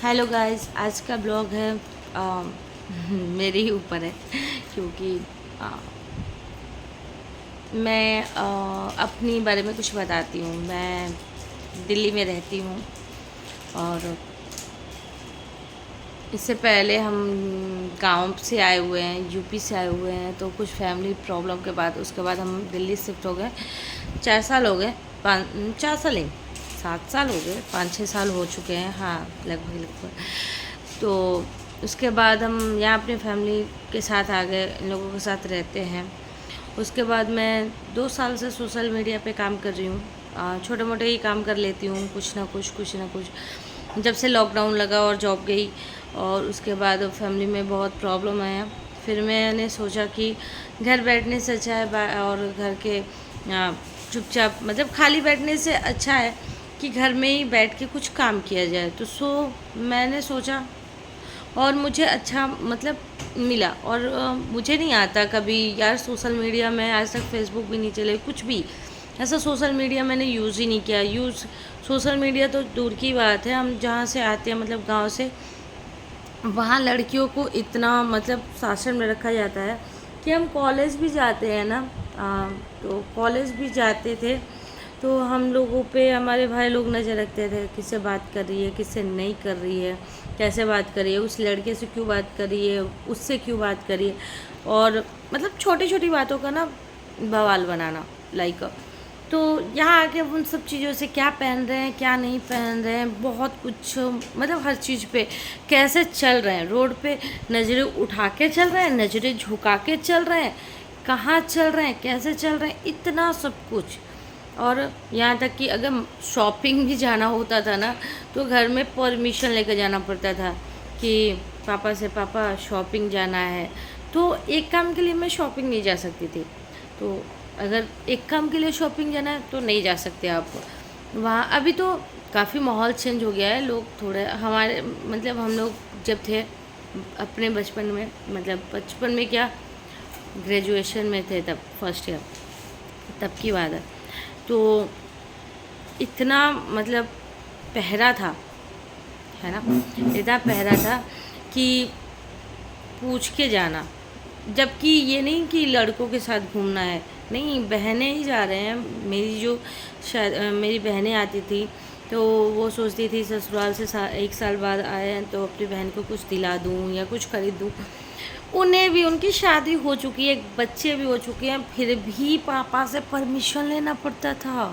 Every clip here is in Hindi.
हेलो गाइस, आज का ब्लॉग है मेरे ही ऊपर है क्योंकि आ, मैं अपनी बारे में कुछ बताती हूँ। मैं दिल्ली में रहती हूँ और इससे पहले हम गांव से आए हुए हैं, यूपी से आए हुए हैं। तो कुछ फैमिली प्रॉब्लम के बाद उसके बाद हम दिल्ली शिफ्ट हो गए। 4 साल हो गए, 4 साल नहीं, 7 साल हो गए, 5-6 साल हो चुके हैं, हाँ लगभग लगभग। तो उसके बाद हम यहाँ अपनी फैमिली के साथ आ गए, इन लोगों के साथ रहते हैं। उसके बाद मैं 2 साल से सोशल मीडिया पे काम कर रही हूँ। छोटे मोटे ही काम कर लेती हूँ, कुछ ना कुछ। जब से लॉकडाउन लगा और जॉब गई और उसके बाद फैमिली में बहुत प्रॉब्लम आया, फिर मैंने सोचा कि घर बैठने से अच्छा है और घर के चुपचाप मतलब खाली बैठने से अच्छा है कि घर में ही बैठ के कुछ काम किया जाए। तो मैंने सोचा और मुझे अच्छा मतलब मिला। और मुझे नहीं आता कभी यार सोशल मीडिया में, आज तक फेसबुक भी नहीं चले, कुछ भी ऐसा सोशल मीडिया मैंने यूज़ ही नहीं किया। सोशल मीडिया तो दूर की बात है, हम जहाँ से आते हैं मतलब गांव से, वहाँ लड़कियों को इतना मतलब शासन में रखा जाता है कि हम कॉलेज भी जाते हैं ना, तो कॉलेज भी जाते थे तो हम लोगों पे हमारे भाई लोग नज़र रखते थे, किससे बात कर रही है, किससे नहीं कर रही है, कैसे बात कर रही है, उस लड़के से क्यों बात कर रही है, उससे क्यों बात कर रही है। और मतलब छोटी छोटी बातों का ना बवाल बनाना, लाइक। तो यहाँ आके अब उन सब चीज़ों से क्या पहन रहे हैं, क्या नहीं पहन रहे हैं, बहुत कुछ मतलब हर चीज़ पे कैसे चल रहे हैं, रोड पे नज़रें उठा के चल रहे हैं, नज़रें झुका के चल रहे हैं, कहाँ चल रहे हैं, कैसे चल रहे हैं, इतना सब कुछ। और यहाँ तक कि अगर शॉपिंग भी जाना होता था ना, तो घर में परमिशन लेकर जाना पड़ता था कि पापा से, पापा शॉपिंग जाना है। तो एक काम के लिए मैं शॉपिंग नहीं जा सकती थी। तो अगर एक काम के लिए शॉपिंग जाना है तो नहीं जा सकते आप वहाँ। अभी तो काफ़ी माहौल चेंज हो गया है, लोग थोड़े हमारे मतलब हम लोग जब थे अपने बचपन में, मतलब बचपन में क्या, ग्रेजुएशन में थे तब, फर्स्ट ईयर, तब की बात है। तो इतना मतलब पहरा था, है ना, इतना पहरा था कि पूछ के जाना। जबकि ये नहीं कि लड़कों के साथ घूमना है, नहीं, बहनें ही जा रहे हैं। मेरी जो शायद मेरी बहनें आती थी तो वो सोचती थी ससुराल से 1 साल बाद आए हैं तो अपनी बहन को कुछ दिला दूँ या कुछ खरीद दूँ। उन्हें भी, उनकी शादी हो चुकी है, बच्चे भी हो चुके हैं, फिर भी पापा से परमिशन लेना पड़ता था।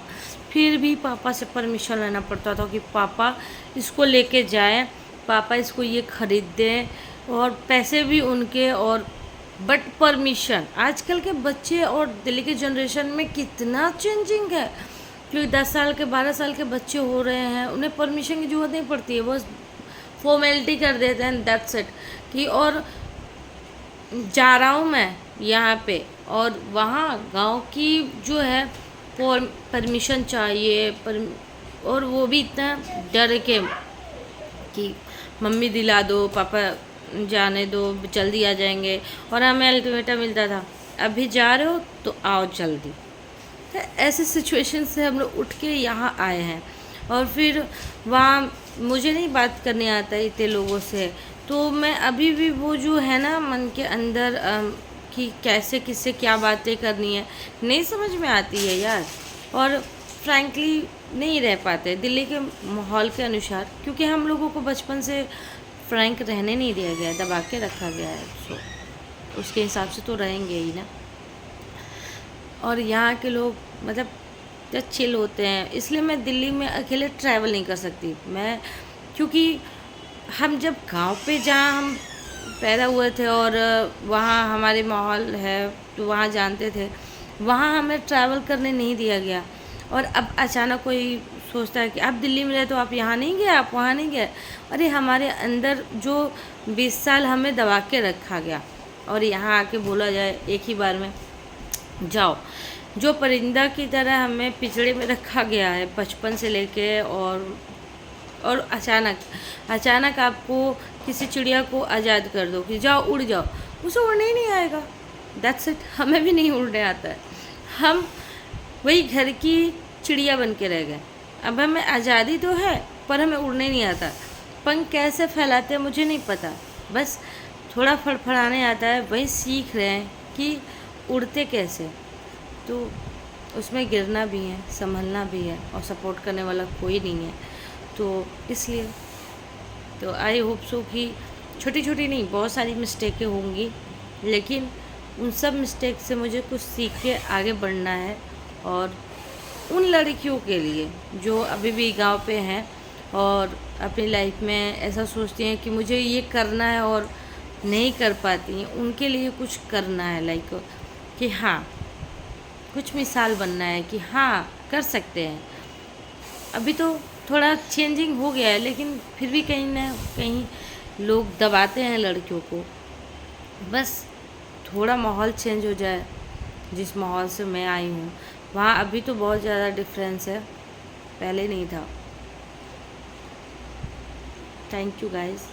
फिर भी पापा से परमिशन लेना पड़ता था कि पापा इसको लेके जाएं, पापा इसको ये खरीद दें, और पैसे भी उनके, और बट परमिशन। आजकल के बच्चे और दिल्ली के जनरेशन में कितना चेंजिंग है, क्योंकि 10 साल के 12 साल के बच्चे हो रहे हैं, उन्हें परमिशन की जरूरत नहीं पड़ती है, बस फॉर्मेलिटी कर देते हैं, दैट्स इट। कि और जा रहा हूँ मैं यहाँ पे, और वहाँ गांव की जो है परमिशन चाहिए और वो भी इतना डर के कि मम्मी दिला दो, पापा जाने दो, जल्दी आ जाएंगे। और हमें अल्टीमेटम मिलता था, अभी जा रहे हो तो आओ जल्दी। तो ऐसे सिचुएशन से हम लोग उठ के यहाँ आए हैं। और फिर वहाँ मुझे नहीं बात करने आता इतने लोगों से, तो मैं अभी भी वो जो है ना मन के अंदर कि कैसे किससे क्या बातें करनी है, नहीं समझ में आती है यार। और फ्रैंकली नहीं रह पाते दिल्ली के माहौल के अनुसार, क्योंकि हम लोगों को बचपन से फ्रैंक रहने नहीं दिया गया है, दबा के रखा गया है। सो उसके हिसाब से तो रहेंगे ही ना। और यहाँ के लोग मतलब जब चिल होते हैं, इसलिए मैं दिल्ली में अकेले ट्रैवल नहीं कर सकती मैं, क्योंकि हम जब गांव पे जहाँ हम पैदा हुए थे और वहाँ हमारे माहौल है तो वहाँ जानते थे, वहाँ हमें ट्रैवल करने नहीं दिया गया। और अब अचानक कोई सोचता है कि आप दिल्ली में रहे तो आप यहाँ नहीं गए, आप वहाँ नहीं गए। अरे हमारे अंदर जो 20 साल हमें दबा के रखा गया, और यहाँ आके बोला जाए एक ही बार में जाओ, जो परिंदा की तरह हमें पिंजड़े में रखा गया है बचपन से लेके, और अचानक आपको किसी चिड़िया को आज़ाद कर दो कि जाओ उड़ जाओ, उसे उड़ने ही नहीं आएगा। दैट्स इट, हमें भी नहीं उड़ने आता है, हम वही घर की चिड़िया बन के रह गए। अब हमें आज़ादी तो है पर हमें उड़ने नहीं आता। पंख कैसे फैलाते हैं मुझे नहीं पता, बस थोड़ा फड़फड़ाने आता है, वही सीख रहे हैं कि उड़ते कैसे। तो उसमें गिरना भी है, संभलना भी है, और सपोर्ट करने वाला कोई नहीं है। तो इसलिए तो आई होप सो कि छोटी छोटी नहीं, बहुत सारी मिस्टेकें होंगी, लेकिन उन सब मिस्टेक से मुझे कुछ सीख के आगे बढ़ना है। और उन लड़कियों के लिए जो अभी भी गांव पे हैं और अपनी लाइफ में ऐसा सोचती हैं कि मुझे ये करना है और नहीं कर पाती हैं, उनके लिए कुछ करना है, लाइक कि हाँ, कुछ मिसाल बनना है कि हाँ कर सकते हैं। अभी तो थोड़ा चेंजिंग हो गया है, लेकिन फिर भी कहीं ना कहीं लोग दबाते हैं लड़कियों को। बस थोड़ा माहौल चेंज हो जाए, जिस माहौल से मैं आई हूँ वहाँ अभी तो बहुत ज़्यादा डिफरेंस है, पहले नहीं था। Thank you guys.